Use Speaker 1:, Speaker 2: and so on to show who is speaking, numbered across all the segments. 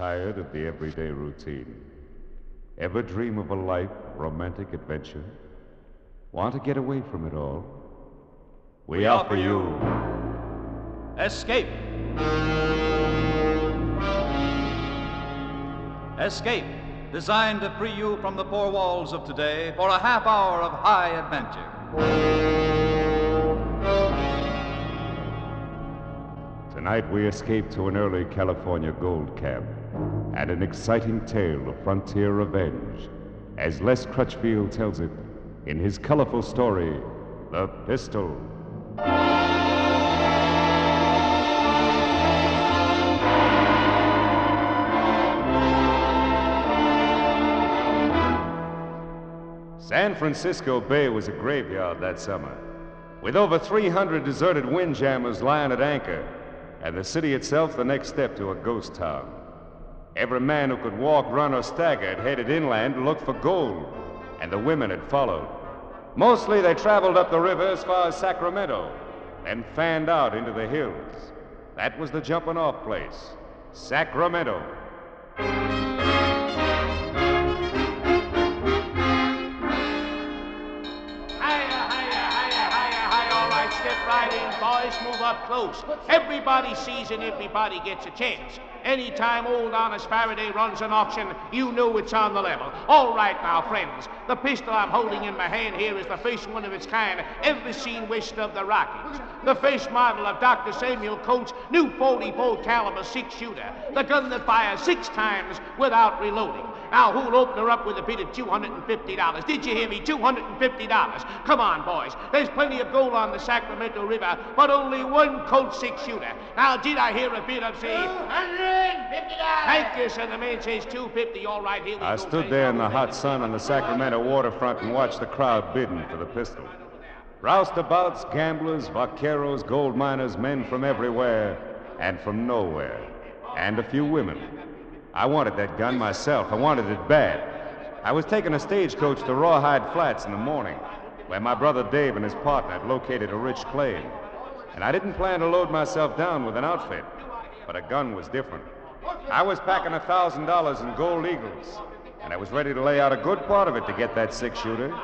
Speaker 1: Tired of the everyday routine? Ever dream of a life, romantic adventure? Want to get away from it all? We offer you
Speaker 2: Escape. Escape, designed to free you from the four walls of today for a half hour of high adventure.
Speaker 1: Tonight we escape to an early California gold camp and an exciting tale of frontier revenge, as Les Crutchfield tells it in his colorful story, The Pistol. San Francisco Bay was a graveyard that summer, with over 300 deserted windjammers lying at anchor, and the city itself the next step to a ghost town. Every man who could walk, run, or stagger had headed inland to look for gold, and the women had followed. Mostly they traveled up the river as far as Sacramento, then fanned out into the hills. That was the jumping-off place, Sacramento.
Speaker 3: Step right in, boys. Move up close. Everybody sees and everybody gets a chance. Anytime old honest Faraday runs an auction, you know it's on the level. All right now, friends. The pistol I'm holding in my hand here is the first one of its kind ever seen west of the Rockies. The first model of Dr. Samuel Coates' new 44 caliber 6-shooter. The gun that fires 6 times without reloading. Now, who'll open her up with a bid of $250? Did you hear me? $250. Come on, boys. There's plenty of gold on the Sacramento River, but only one Colt 6-shooter. Now, did I hear a bid of, say... $250. Thank you, sir. The man says $250. All right, here we go.
Speaker 1: I stood there in the hot sun on the Sacramento waterfront and watched the crowd bidding for the pistol. Roustabouts, gamblers, vaqueros, gold miners, men from everywhere and from nowhere, and a few women. I wanted that gun myself. I wanted it bad. I was taking a stagecoach to Rawhide Flats in the morning, where my brother Dave and his partner had located a rich claim. And I didn't plan to load myself down with an outfit, but a gun was different. I was packing $1,000 in gold eagles, and I was ready to lay out a good part of it to get that 6-shooter.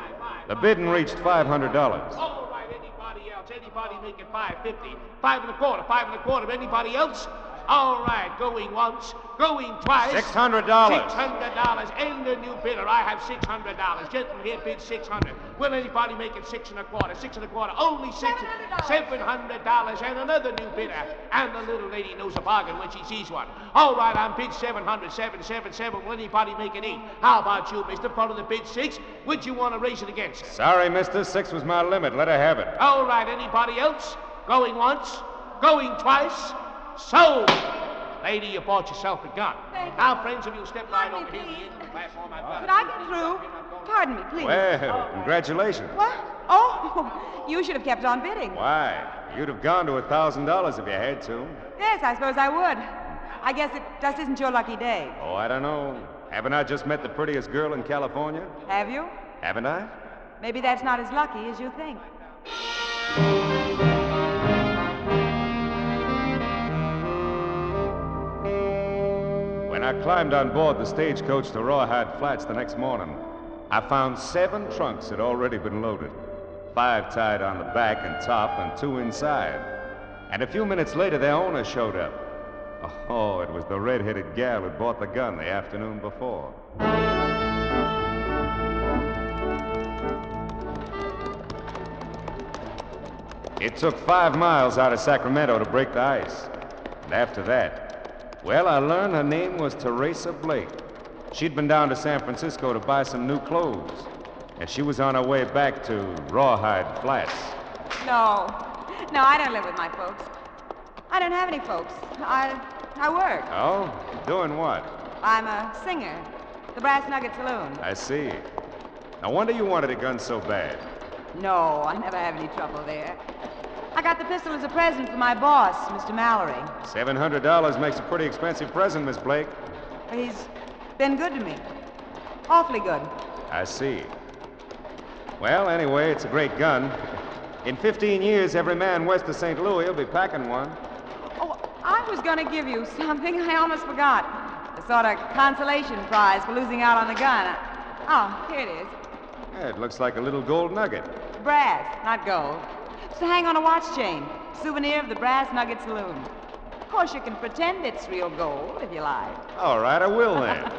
Speaker 1: The bidding reached $500.
Speaker 3: All right, anybody else? Anybody making $550? $525. Anybody else? All right, going once, going twice.
Speaker 1: $600.
Speaker 3: $600, and the new bidder. I have $600. Gentleman here bids $600. Will anybody make it $625? $625. Only $700, and another new bidder. And the little lady knows a bargain when she sees one. All right, I'm bid $700. 777. Will anybody make it 8? How about you, mister? Follow the bid 6. Would you want to raise it again, sir?
Speaker 1: Sorry, mister. 6 was my limit. Let her have it.
Speaker 3: All right, anybody else? Going once, going twice. Sold! Lady, you bought yourself a gun.
Speaker 4: Thank you.
Speaker 3: Now, friends, if you'll step right
Speaker 4: Pardon
Speaker 3: over
Speaker 4: me,
Speaker 3: here to the
Speaker 4: please.
Speaker 3: end of the platform, I've got
Speaker 4: Could I get through? Pardon me, please.
Speaker 1: Well, congratulations.
Speaker 4: What? Oh, you should have kept on bidding.
Speaker 1: Why? You'd have gone to $1,000 if you had to.
Speaker 4: Yes, I suppose I would. I guess it just isn't your lucky day.
Speaker 1: Oh, I don't know. Haven't I just met the prettiest girl in California?
Speaker 4: Have you?
Speaker 1: Haven't I?
Speaker 4: Maybe that's not as lucky as you think.
Speaker 1: When I climbed on board the stagecoach to Rawhide Flats the next morning, I found 7 trunks had already been loaded. 5 tied on the back and top and 2 inside. And a few minutes later, their owner showed up. Oh, it was the red-headed gal who'd bought the gun the afternoon before. It took 5 miles out of Sacramento to break the ice. And after that, well, I learned her name was Teresa Blake. She'd been down to San Francisco to buy some new clothes, and she was on her way back to Rawhide Flats.
Speaker 4: No, I don't live with my folks. I don't have any folks. I work.
Speaker 1: Oh? Doing what?
Speaker 4: I'm a singer. The Brass Nugget Saloon.
Speaker 1: I see. No wonder you wanted a gun so bad.
Speaker 4: No, I never have any trouble there. I got the pistol as a present for my boss, Mr. Mallory.
Speaker 1: $700 makes a pretty expensive present, Miss Blake.
Speaker 4: He's been good to me. Awfully good.
Speaker 1: I see. Well, anyway, it's a great gun. In 15 years, every man west of St. Louis will be packing one.
Speaker 4: Oh, I was going to give you something. I almost forgot. A sort of consolation prize for losing out on the gun. Oh, here it is.
Speaker 1: Yeah, it looks like a little gold nugget.
Speaker 4: Brass, not gold. Just to hang on a watch chain. Souvenir of the Brass Nugget Saloon. Of course, you can pretend it's real gold if you like.
Speaker 1: All right, I will then.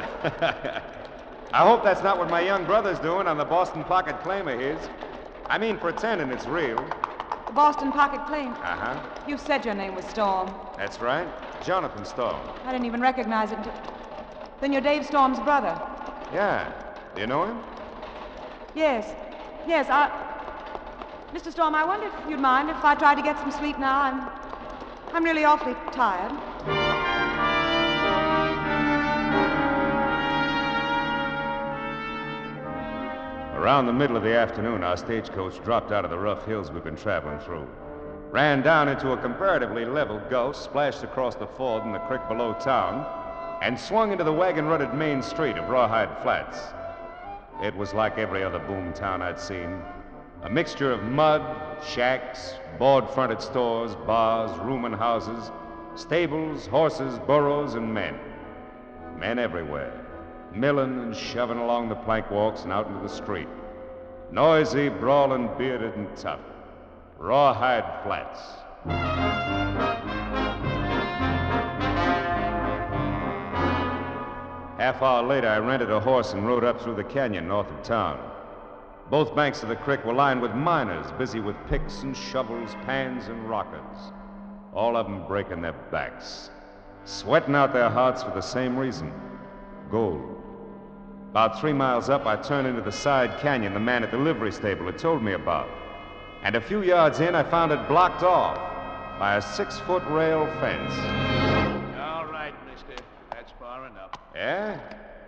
Speaker 1: I hope that's not what my young brother's doing on the Boston Pocket claim of his. I mean, pretending it's real.
Speaker 4: The Boston Pocket claim.
Speaker 1: Uh-huh.
Speaker 4: You said your name was Storm.
Speaker 1: That's right. Jonathan Storm.
Speaker 4: I didn't even recognize it until... Then you're Dave Storm's brother.
Speaker 1: Yeah. Do you know him?
Speaker 4: Yes. Yes, Mr. Storm, I wonder if you'd mind if I tried to get some sleep now. I'm really awfully tired.
Speaker 1: Around the middle of the afternoon, our stagecoach dropped out of the rough hills we've been traveling through, ran down into a comparatively level gulch, splashed across the ford in the creek below town, and swung into the wagon-rutted main street of Rawhide Flats. It was like every other boom town I'd seen. A mixture of mud, shacks, board-fronted stores, bars, rooming houses, stables, horses, burros, and men. Men everywhere, milling and shoving along the plank walks and out into the street. Noisy, brawling, bearded, and tough. Rawhide Flats. Half hour later, I rented a horse and rode up through the canyon north of town. Both banks of the creek were lined with miners, busy with picks and shovels, pans and rockets. All of them breaking their backs, sweating out their hearts for the same reason: gold. About 3 miles up, I turned into the side canyon the man at the livery stable had told me about. And a few yards in, I found it blocked off by a 6-foot rail fence.
Speaker 3: All right, mister. That's far enough.
Speaker 1: Yeah?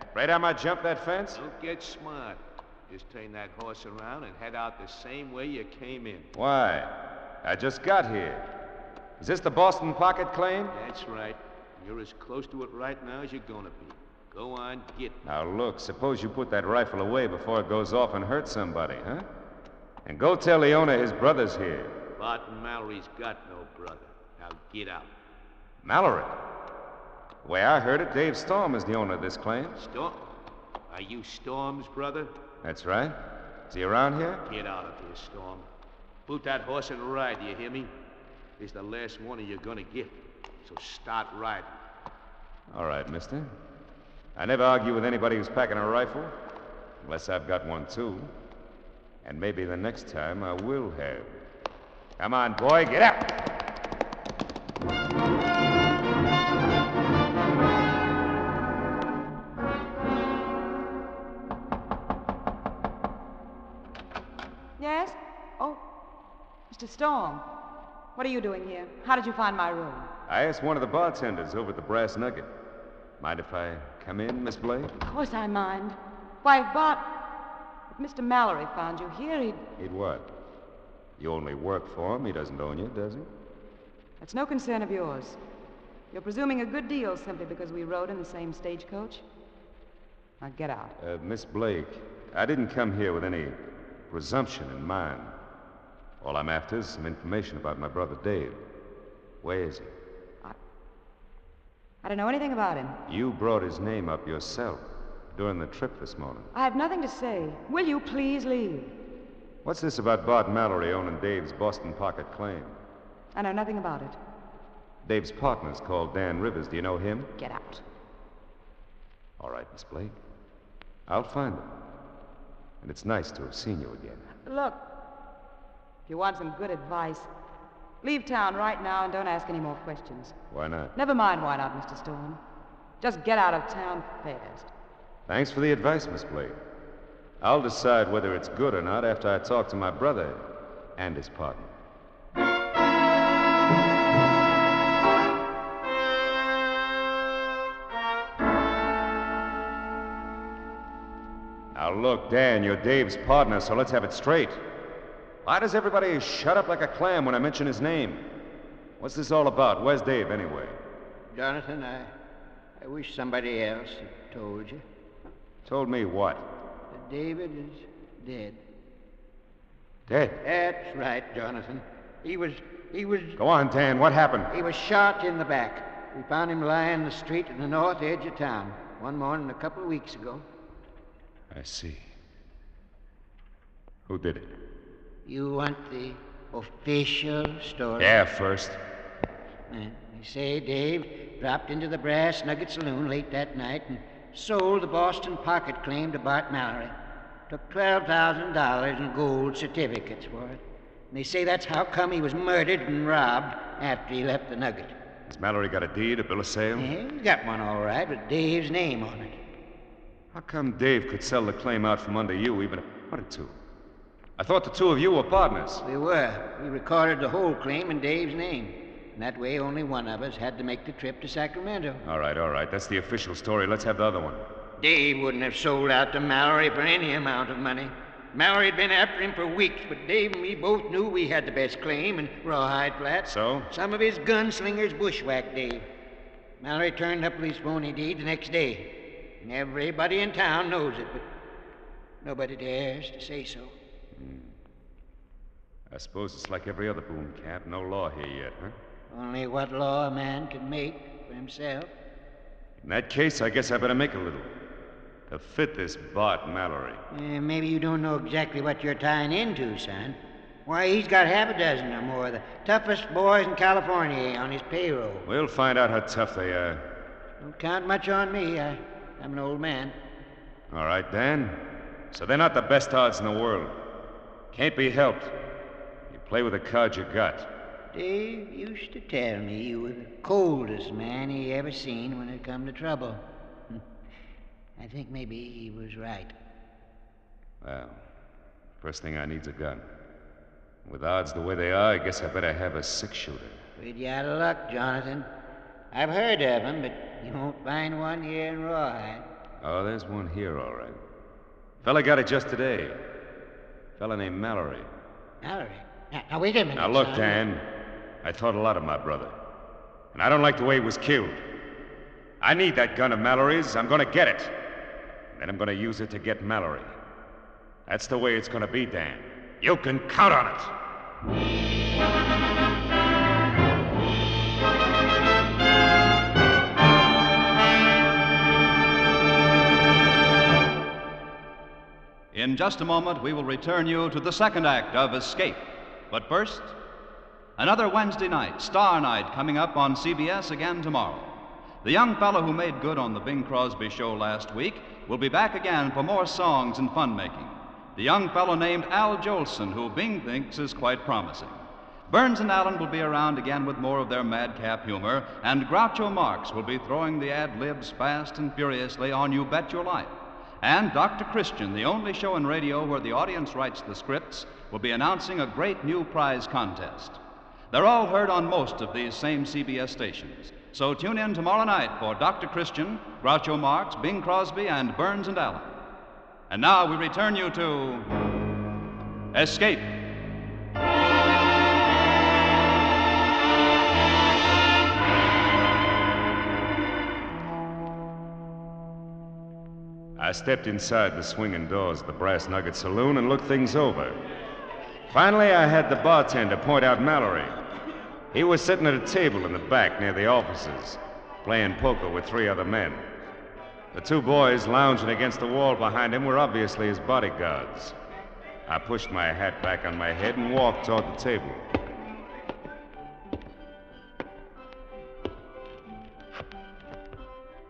Speaker 1: Afraid I might jump that fence?
Speaker 3: Don't get smart. Just turn that horse around and head out the same way you came in.
Speaker 1: Why? I just got here. Is this the Boston Pocket claim?
Speaker 3: That's right. You're as close to it right now as you're gonna be. Go on, get me.
Speaker 1: Now look, suppose you put that rifle away before it goes off and hurts somebody, huh? And go tell the owner his brother's here.
Speaker 3: Barton Mallory's got no brother. Now get out.
Speaker 1: Mallory? The way I heard it, Dave Storm is the owner of this claim.
Speaker 3: Storm? Are you Storm's brother?
Speaker 1: That's right. Is he around here?
Speaker 3: Get out of here, Storm. Boot that horse and ride, do you hear me? It's the last warning you're gonna get. So start riding.
Speaker 1: All right, mister. I never argue with anybody who's packing a rifle, unless I've got one too. And maybe the next time I will have. Come on, boy, get out!
Speaker 4: Yes? Oh, Mr. Storm. What are you doing here? How did you find my room?
Speaker 1: I asked one of the bartenders over at the Brass Nugget. Mind if I come in, Miss Blake?
Speaker 4: Of course I mind. Why, Bart, if Mr. Mallory found you here,
Speaker 1: He'd what? You only work for him. He doesn't own you, does he?
Speaker 4: That's no concern of yours. You're presuming a good deal simply because we rode in the same stagecoach. Now get out.
Speaker 1: Miss Blake, I didn't come here with any presumption in mind. All I'm after is some information about my brother Dave. Where is he?
Speaker 4: I don't know anything about him.
Speaker 1: You brought his name up yourself during the trip this morning.
Speaker 4: I have nothing to say. Will you please leave?
Speaker 1: What's this about Bart Mallory owning Dave's Boston Pocket claim?
Speaker 4: I know nothing about it.
Speaker 1: Dave's partner's called Dan Rivers. Do you know him?
Speaker 4: Get out.
Speaker 1: All right, Miss Blake. I'll find him. And it's nice to have seen you again.
Speaker 4: Look, if you want some good advice, leave town right now and don't ask any more questions.
Speaker 1: Why not?
Speaker 4: Never mind why not, Mr. Storm. Just get out of town fast.
Speaker 1: Thanks for the advice, Miss Blake. I'll decide whether it's good or not after I talk to my brother and his partner. Now look, Dan, you're Dave's partner, so let's have it straight. Why does everybody shut up like a clam when I mention his name? What's this all about? Where's Dave, anyway?
Speaker 5: Jonathan, I wish somebody else had told you.
Speaker 1: Told me what?
Speaker 5: That David is dead.
Speaker 1: Dead?
Speaker 5: That's right, Jonathan. He was...
Speaker 1: Go on, Dan. What happened?
Speaker 5: He was shot in the back. We found him lying in the street at the north edge of town one morning a couple of weeks ago.
Speaker 1: I see. Who did it?
Speaker 5: You want the official story?
Speaker 1: Yeah, first.
Speaker 5: They say Dave dropped into the Brass Nugget Saloon late that night and sold the Boston Pocket claim to Bart Mallory. Took $12,000 in gold certificates for it. And they say that's how come he was murdered and robbed after he left the Nugget.
Speaker 1: Has Mallory got a deed, a bill of sale?
Speaker 5: Yeah, he's got one all right, with Dave's name on it.
Speaker 1: How come Dave could sell the claim out from under you even if he wanted to? I thought the two of you were partners.
Speaker 5: We were. We recorded the whole claim in Dave's name. And that way only one of us had to make the trip to Sacramento.
Speaker 1: All right. That's the official story. Let's have the other one.
Speaker 5: Dave wouldn't have sold out to Mallory for any amount of money. Mallory had been after him for weeks, but Dave and me both knew we had the best claim in Rawhide Flats.
Speaker 1: So?
Speaker 5: Some of his gunslingers bushwhacked Dave. Mallory turned up with his phony deed the next day. And everybody in town knows it, but nobody dares to say so.
Speaker 1: I suppose it's like every other boom camp. No law here yet, huh?
Speaker 5: Only what law a man can make for himself.
Speaker 1: In that case, I guess I better make a little. To fit this Bart Mallory.
Speaker 5: Maybe you don't know exactly what you're tying into, son. Why, he's got half a dozen or more of the toughest boys in California on his payroll.
Speaker 1: We'll find out how tough they are.
Speaker 5: Don't count much on me. I'm an old man.
Speaker 1: All right, Dan. So they're not the best odds in the world. Can't be helped. You play with the cards you got.
Speaker 5: Dave used to tell me you were the coldest man he ever seen when it come to trouble. I think maybe he was right.
Speaker 1: Well, first thing I need's a gun. With odds the way they are, I guess I better have a six-shooter.
Speaker 5: Pretty out of luck, Jonathan. I've heard of them, but you won't find one here in Rawhide.
Speaker 1: Oh, there's one here, all right. Fella got it just today. Fella named Mallory.
Speaker 5: Mallory? Now, wait a minute,
Speaker 1: Now, look,
Speaker 5: son.
Speaker 1: Dan. I thought a lot of my brother. And I don't like the way he was killed. I need that gun of Mallory's. I'm gonna get it. Then I'm gonna use it to get Mallory. That's the way it's gonna be, Dan. You can count on it.
Speaker 2: In just a moment, we will return you to the second act of Escape. But first, another Wednesday night, Star Night, coming up on CBS again tomorrow. The young fellow who made good on the Bing Crosby show last week will be back again for more songs and fun-making. The young fellow named Al Jolson, who Bing thinks is quite promising. Burns and Allen will be around again with more of their madcap humor, and Groucho Marx will be throwing the ad-libs fast and furiously on You Bet Your Life. And Dr. Christian, the only show in radio where the audience writes the scripts, will be announcing a great new prize contest. They're all heard on most of these same CBS stations. So tune in tomorrow night for Dr. Christian, Groucho Marx, Bing Crosby, and Burns and Allen. And now we return you to Escape.
Speaker 1: I stepped inside the swinging doors of the Brass Nugget Saloon and looked things over. Finally, I had the bartender point out Mallory. He was sitting at a table in the back near the offices, playing poker with three other men. The two boys lounging against the wall behind him were obviously his bodyguards. I pushed my hat back on my head and walked toward the table.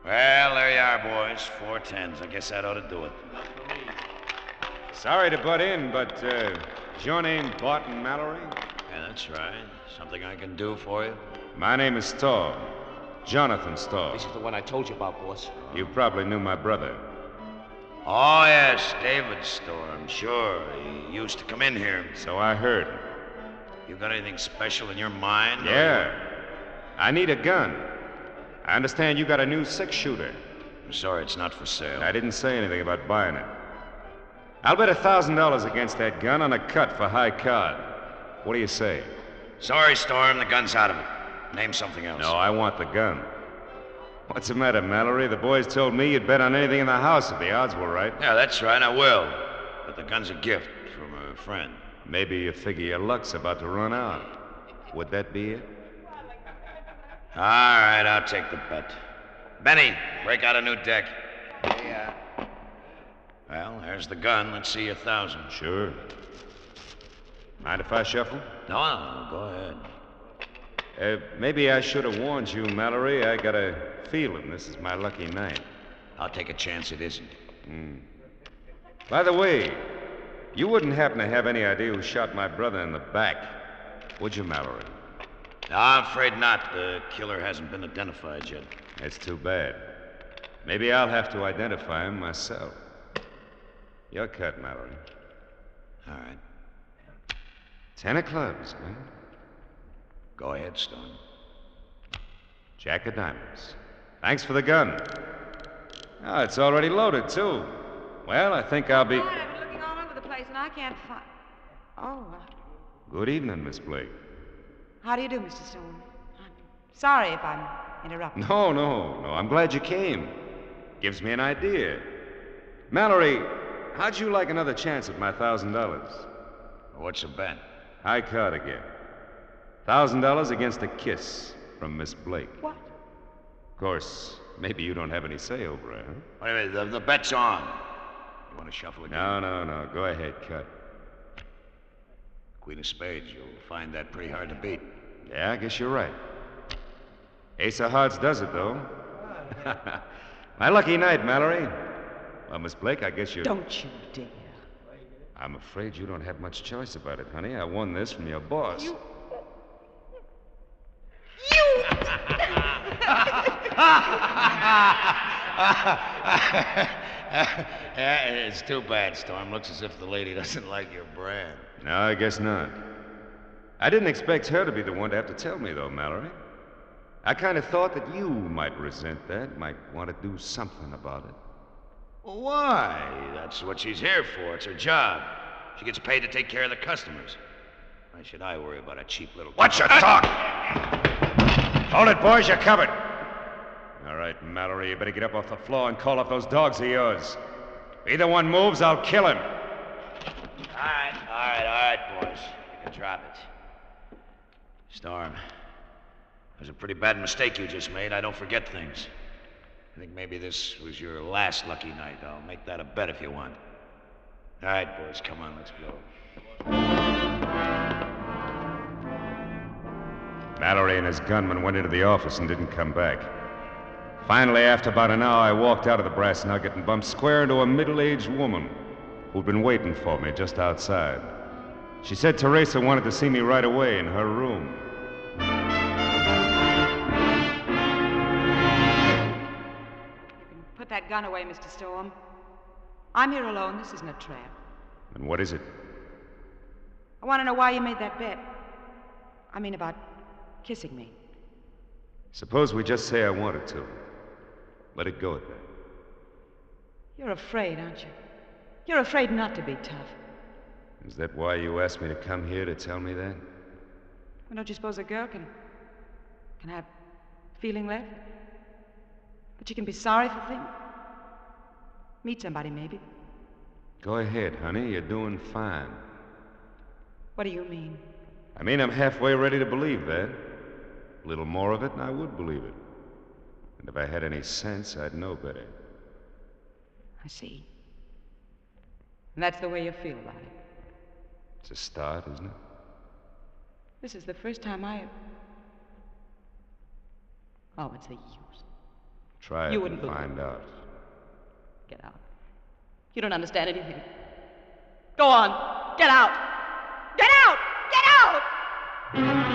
Speaker 6: Well, there you are, boys. 4 10s. I guess that ought to do it.
Speaker 1: Sorry to butt in, but is your name Barton Mallory?
Speaker 6: Yeah, that's right. Something I can do for you?
Speaker 1: My name is Storm. Jonathan Storm.
Speaker 3: This is the one I told you about, boss.
Speaker 1: You probably knew my brother.
Speaker 6: Oh, yes, David Storm. Sure. He used to come in here.
Speaker 1: So I heard.
Speaker 6: You got anything special in your mind?
Speaker 1: Yeah. I need a gun. I understand you got a new six-shooter.
Speaker 6: I'm sorry, it's not for sale.
Speaker 1: I didn't say anything about buying it. I'll bet $1,000 against that gun on a cut for high card. What do you say?
Speaker 6: Sorry, Storm, the gun's out of it. Name something else.
Speaker 1: No, I want the gun. What's the matter, Mallory? The boys told me you'd bet on anything in the house if the odds were right.
Speaker 6: Yeah, that's right, I will. But the gun's a gift from a friend.
Speaker 1: Maybe you figure your luck's about to run out. Would that be it?
Speaker 6: All right, I'll take the bet. Benny, break out a new deck.
Speaker 5: Yeah.
Speaker 6: Well, there's the gun. Let's see 1,000.
Speaker 1: Sure. Mind if I shuffle?
Speaker 6: No, go ahead.
Speaker 1: Maybe I should have warned you, Mallory. I got a feeling this is my lucky night.
Speaker 6: I'll take a chance it isn't.
Speaker 1: By the way, you wouldn't happen to have any idea who shot my brother in the back, would you, Mallory?
Speaker 6: No, I'm afraid not. The killer hasn't been identified yet.
Speaker 1: That's too bad. Maybe I'll have to identify him myself. Your cut, Mallory.
Speaker 6: All right.
Speaker 1: 10 of clubs, man.
Speaker 6: Go ahead, Storm.
Speaker 1: Jack of diamonds. Thanks for the gun. Oh, it's already loaded, too. Well, I think I'll be...
Speaker 4: All right, I've been looking all over the place, and I can't find... Oh,
Speaker 1: Good evening, Miss Blake.
Speaker 4: how do you do, Mr. Stone? I'm sorry if I'm interrupting.
Speaker 1: No. I'm glad you came. Gives me an idea. Mallory, how'd you like another chance at my $1,000?
Speaker 6: What's the bet?
Speaker 1: High card again. $1,000 against a kiss from Miss Blake.
Speaker 4: What?
Speaker 1: Of course, maybe you don't have any say over it, huh?
Speaker 6: Wait a minute, the bet's on. You want to shuffle again?
Speaker 1: No. Go ahead, cut.
Speaker 6: Queen of spades, you'll find that pretty hard to beat.
Speaker 1: Yeah, I guess you're right. Ace of hearts does it, though. My lucky night, Mallory. Well, Miss Blake, I guess you're...
Speaker 4: Don't you dare.
Speaker 1: I'm afraid you don't have much choice about it, honey. I won this from your boss.
Speaker 4: You...
Speaker 6: It's too bad, Storm. Looks as if the lady doesn't like your brand.
Speaker 1: No, I guess not. I didn't expect her to be the one to have to tell me, though, Mallory. I kind of thought that you might resent that, might want to do something about it.
Speaker 6: Well, why? That's what she's here for. It's her job. She gets paid to take care of the customers. Why should I worry about a cheap little...
Speaker 1: Watch your talk! Hold it, boys. You're covered. All right, Mallory, you better get up off the floor and call off those dogs of yours. If either one moves, I'll kill him.
Speaker 6: All right, boys. You can drop it. Storm, it was a pretty bad mistake you just made. I don't forget things. I think maybe this was your last lucky night. I'll make that a bet if you want. All right, boys, come on, let's go.
Speaker 1: Mallory and his gunman went into the office and didn't come back. Finally, after about an hour, I walked out of the Brass Nugget and bumped square into a middle-aged woman who'd been waiting for me just outside. She said Teresa wanted to see me right away in her room.
Speaker 4: Put that gun away, Mr. Storm. I'm here alone. This isn't a trap.
Speaker 1: And what is it?
Speaker 4: I want to know why you made that bet. I mean, about kissing me.
Speaker 1: Suppose we just say I wanted to. Let it go at that.
Speaker 4: You're afraid, aren't you? You're afraid not to be tough.
Speaker 1: Is that why you asked me to come here to tell me that?
Speaker 4: Well, don't you suppose a girl can have feeling left? That she can be sorry for things? Meet somebody, maybe.
Speaker 1: Go ahead, honey. You're doing fine.
Speaker 4: What do you mean?
Speaker 1: I mean, I'm halfway ready to believe that. A little more of it, and I would believe it. And if I had any sense, I'd know better.
Speaker 4: I see. And that's the way you feel about it.
Speaker 1: It's a start, isn't it?
Speaker 4: This is the first time Oh, what's the use?
Speaker 1: Try it
Speaker 4: You
Speaker 1: and
Speaker 4: wouldn't believe
Speaker 1: find
Speaker 4: it.
Speaker 1: out.
Speaker 4: Get out. You don't understand anything. Go on. Get out. Get out! Get out!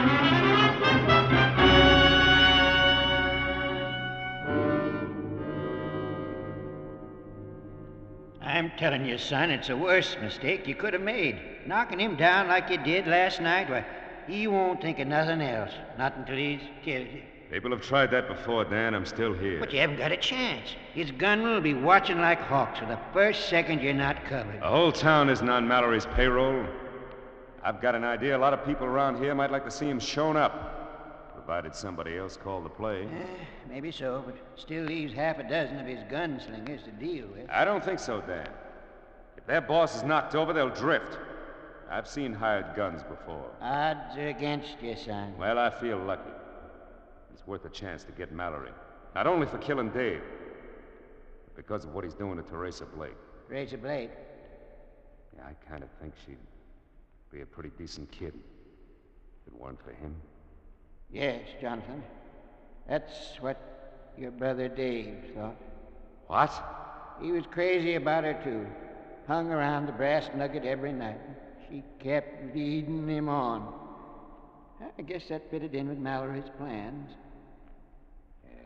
Speaker 5: I'm telling you, son, it's the worst mistake you could have made. Knocking him down like you did last night, why, he won't think of nothing else. Not until he's killed you.
Speaker 1: People have tried that before, Dan. I'm still here.
Speaker 5: But you haven't got a chance. His gunmen will be watching like hawks for the first second you're not covered.
Speaker 1: The whole town isn't on Mallory's payroll. I've got an idea a lot of people around here might like to see him shown up, provided somebody else called the play.
Speaker 5: Maybe so, but still leaves half a dozen of his gunslingers to deal with.
Speaker 1: I don't think so, Dan. If their boss is knocked over, they'll drift. I've seen hired guns before.
Speaker 5: Odds are against you, son.
Speaker 1: Well, I feel lucky. It's it's worth a chance to get Mallory. Not only for killing Dave, but because of what he's doing to Teresa Blake.
Speaker 5: Teresa Blake?
Speaker 1: Yeah, I kind of think she'd be a pretty decent kid if it weren't for him.
Speaker 5: Yes, Jonathan. That's what your brother Dave thought.
Speaker 1: What?
Speaker 5: He was crazy about her, too. Hung around the Brass Nugget every night. She kept leading him on. I guess that fitted in with Mallory's plans.
Speaker 1: Yeah.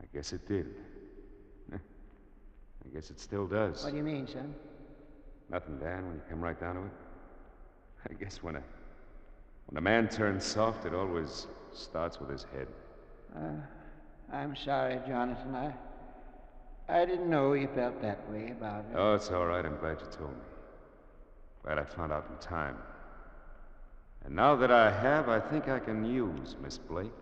Speaker 1: I guess it did. I guess it still does.
Speaker 5: What do you mean, son?
Speaker 1: Nothing, Dan, when you come right down to it. I guess when a man turns soft, it always starts with his head.
Speaker 5: I'm sorry, Jonathan. I didn't know you felt that way about it.
Speaker 1: Oh, it's all right. I'm glad you told me. Glad I found out in time. And now that I have, I think I can use Miss Blake.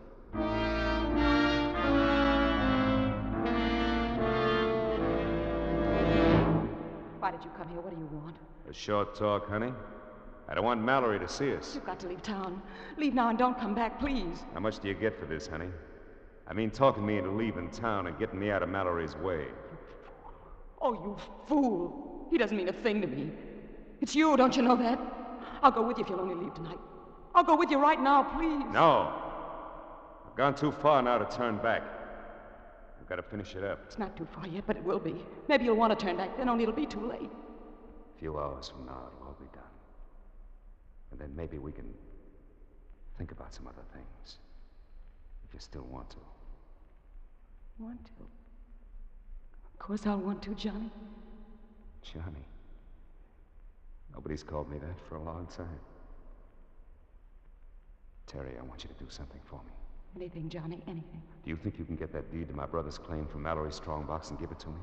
Speaker 4: Why did you come here? What do you want?
Speaker 1: A short talk, honey. I don't want Mallory to see us.
Speaker 4: You've got to leave town. Leave now and don't come back, please.
Speaker 1: How much do you get for this, honey? I mean, talking me into leaving town and getting me out of Mallory's way.
Speaker 4: Oh, you fool. He doesn't mean a thing to me. It's you, don't you know that? I'll go with you if you'll only leave tonight. I'll go with you right now, please.
Speaker 1: No. I've gone too far now to turn back. I've got to finish it up.
Speaker 4: It's not too far yet, but it will be. Maybe you'll want to turn back then, only it'll be too late.
Speaker 1: A few hours from now, it'll all be done. And then maybe we can think about some other things. If you still want to.
Speaker 4: Want to? Of course I'll want to, Johnny.
Speaker 1: Johnny. Nobody's called me that for a long time. Terry, I want you to do something for me.
Speaker 4: Anything, Johnny, anything.
Speaker 1: Do you think you can get that deed to my brother's claim from Mallory's strongbox and give it to me?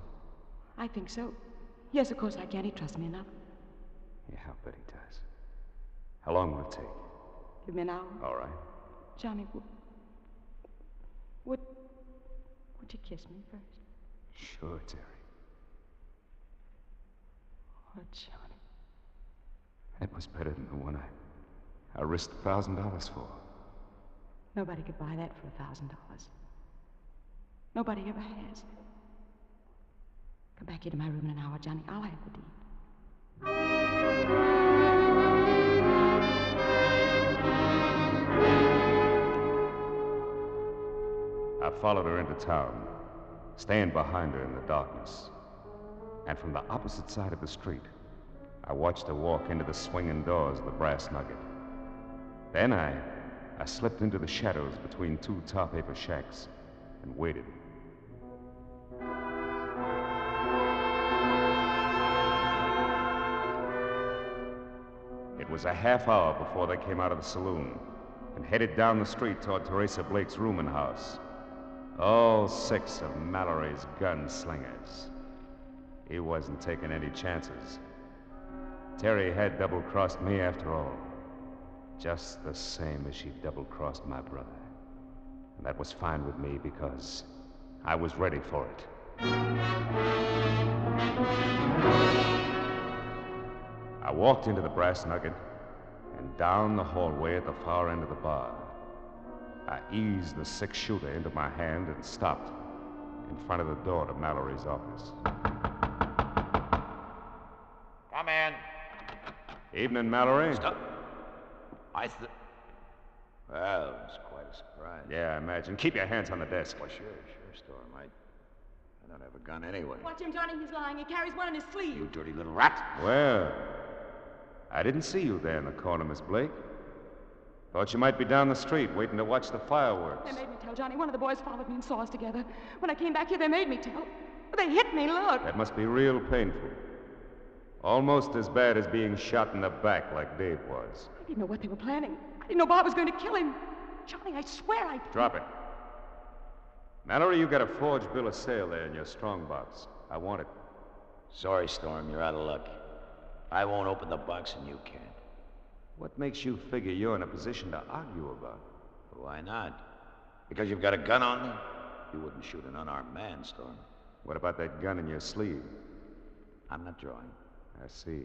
Speaker 4: I think so. Yes, of course I can. He trusts me enough.
Speaker 1: Yeah, I'll bet he does. How long will it take?
Speaker 4: Give me an hour.
Speaker 1: All right.
Speaker 4: Johnny, would you kiss me first?
Speaker 1: Sure, Terry.
Speaker 4: Oh, Johnny.
Speaker 1: That was better than the one I risked $1,000 for.
Speaker 4: Nobody could buy that for $1,000. Nobody ever has. Come back here to my room in an hour, Johnny. I'll have the deed.
Speaker 1: I followed her into town, staying behind her in the darkness. And from the opposite side of the street, I watched her walk into the swinging doors of the Brass Nugget. Then I slipped into the shadows between two tar paper shacks and waited. It was a half hour before they came out of the saloon and headed down the street toward Teresa Blake's rooming house. All 6 of Mallory's gunslingers. He wasn't taking any chances. Terry had double-crossed me after all. Just the same as she double-crossed my brother. And that was fine with me because I was ready for it. I walked into the Brass Nugget and down the hallway at the far end of the bar. I eased the 6-shooter into my hand and stopped in front of the door to Mallory's office.
Speaker 6: Come in.
Speaker 1: Evening, Mallory.
Speaker 6: Stop. Well, it's quite a surprise.
Speaker 1: Yeah, I imagine. Keep your hands on the desk.
Speaker 6: Well, sure, Storm. I don't have a gun anyway.
Speaker 4: Watch him, Johnny. He's lying. He carries one in his sleeve.
Speaker 6: You dirty little rat.
Speaker 1: Well, I didn't see you there in the corner, Miss Blake. Thought you might be down the street waiting to watch the fireworks.
Speaker 4: They made me tell, Johnny. One of the boys followed me and saw us together. When I came back here, they made me tell. They hit me, look.
Speaker 1: That must be real painful. Almost as bad as being shot in the back like Dave was.
Speaker 4: I didn't know what they were planning. I didn't know Bob was going to kill him. Johnny, I swear I...
Speaker 1: Drop it. Mallory, you got a forged bill of sale there in your strongbox. I want it.
Speaker 6: Sorry, Storm, you're out of luck. I won't open the box and you can't.
Speaker 1: What makes you figure you're in a position to argue about it?
Speaker 6: Why not? Because you've got a gun on me? You wouldn't shoot an unarmed man, Storm.
Speaker 1: What about that gun in your sleeve?
Speaker 6: I'm not drawing.
Speaker 1: I see.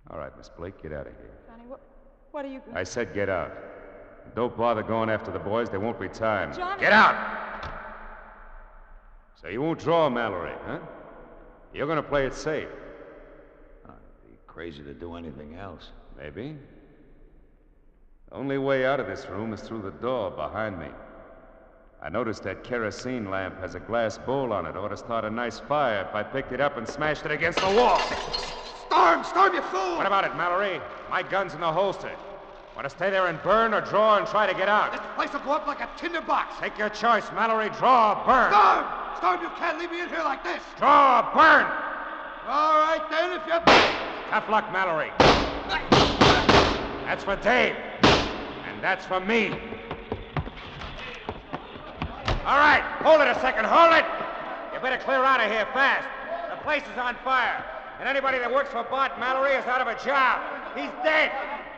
Speaker 1: All right, Miss Blake, get out of here.
Speaker 4: Johnny, what are you...
Speaker 1: I said get out. Don't bother going after the boys. There won't be time.
Speaker 4: Johnny!
Speaker 1: Get out! So you won't draw Mallory, huh? You're going to play it safe.
Speaker 6: I'd be crazy to do anything else.
Speaker 1: Maybe. The only way out of this room is through the door behind me. I noticed that kerosene lamp has a glass bowl on it. Ought to start a nice fire if I picked it up and smashed it against the wall.
Speaker 3: Storm, you fool!
Speaker 1: What about it, Mallory? My gun's in the holster. Want to stay there and burn or draw and try to get out?
Speaker 3: This place will go up like a tinder box.
Speaker 1: Take your choice, Mallory. Draw or burn.
Speaker 3: Storm, you can't leave me in here like this.
Speaker 1: Draw or burn.
Speaker 3: All right, then, if you...
Speaker 1: Tough luck, Mallory. That's for Dave. And that's for me. All right, hold it a second, hold it! You better clear out of here fast. The place is on fire. And anybody that works for Bart Mallory is out of a job. He's dead.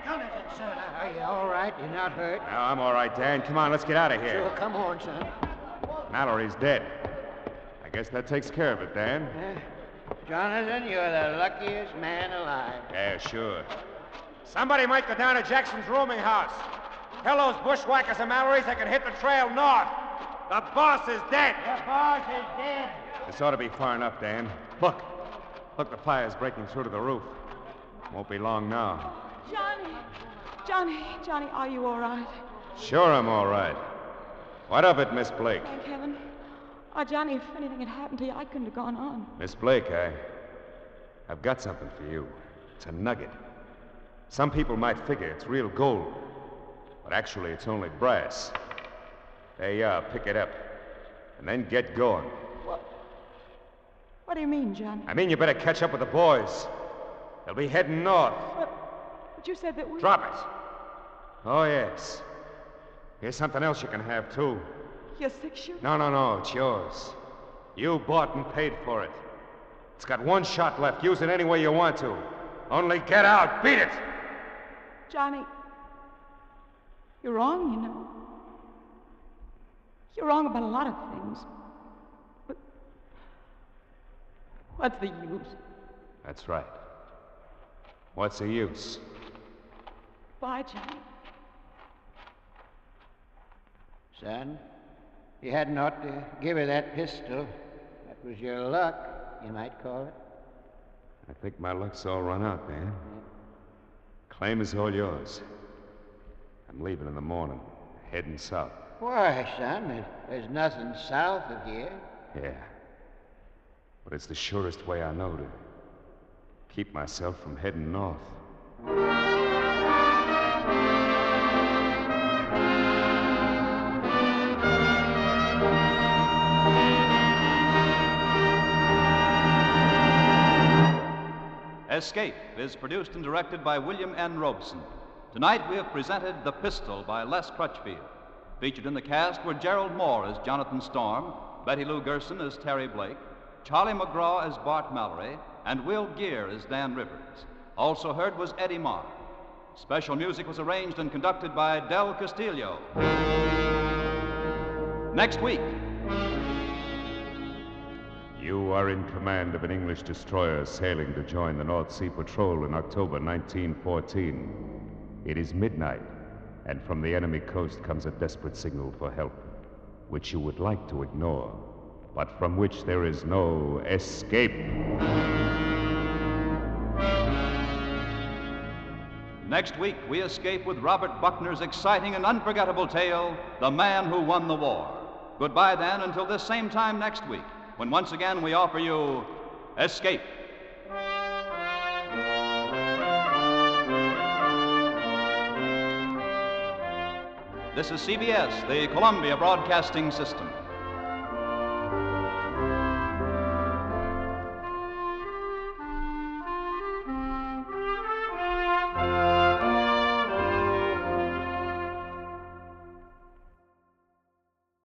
Speaker 5: Jonathan, son, are you all right? You're not hurt?
Speaker 1: No, I'm all right, Dan. Come on, let's get out of here.
Speaker 5: Sure, come on, son.
Speaker 1: Mallory's dead. I guess that takes care of it, Dan.
Speaker 5: Jonathan, you're the luckiest man alive.
Speaker 1: Yeah, sure. Somebody might go down to Jackson's rooming house. Tell those bushwhackers and Mallory's they can hit the trail north. The boss is dead.
Speaker 5: The boss is dead.
Speaker 1: This ought to be far enough, Dan. Look. Look, the fire's breaking through to the roof. Won't be long now.
Speaker 4: Johnny, are you all right?
Speaker 1: Sure I'm all right. What of it, Miss Blake?
Speaker 4: Thank heaven. Oh, Johnny, if anything had happened to you, I couldn't have gone on.
Speaker 1: Miss Blake, I've got something for you. It's a nugget. Some people might figure it's real gold, but actually it's only brass. There you are, pick it up, and then get going.
Speaker 4: What do you mean, Johnny?
Speaker 1: I mean you better catch up with the boys. They'll be heading north.
Speaker 4: But you said that we...
Speaker 1: Drop it. Oh, yes. Here's something else you can have, too.
Speaker 4: Your 6-shooter?
Speaker 1: No, it's yours. You bought and paid for it. It's got one shot left. Use it any way you want to. Only get out. Beat it.
Speaker 4: Johnny, you're wrong, you know. You're wrong about a lot of things. But what's the use?
Speaker 1: That's right. What's the use?
Speaker 4: Bye, Johnny.
Speaker 5: Son, you hadn't ought to give her that pistol. That was your luck, you might call it.
Speaker 1: I think my luck's all run out, Dan. Claim is all yours. I'm leaving in the morning, heading south.
Speaker 5: Why, son, there's nothing south of here.
Speaker 1: Yeah. But it's the surest way I know to keep myself from heading north.
Speaker 2: Escape is produced and directed by William N. Robeson. Tonight we have presented The Pistol by Les Crutchfield. Featured in the cast were Gerald Moore as Jonathan Storm, Betty Lou Gerson as Terry Blake, Charlie McGraw as Bart Mallory, and Will Gear as Dan Rivers. Also heard was Eddie Marr. Special music was arranged and conducted by Del Castillo. Next week.
Speaker 1: You are in command of an English destroyer sailing to join the North Sea Patrol in October 1914. It is midnight, and from the enemy coast comes a desperate signal for help, which you would like to ignore, but from which there is no escape.
Speaker 2: Next week, we escape with Robert Buckner's exciting and unforgettable tale, The Man Who Won the War. Goodbye, then, until this same time next week, when once again we offer you Escape. This is CBS, the Columbia Broadcasting System.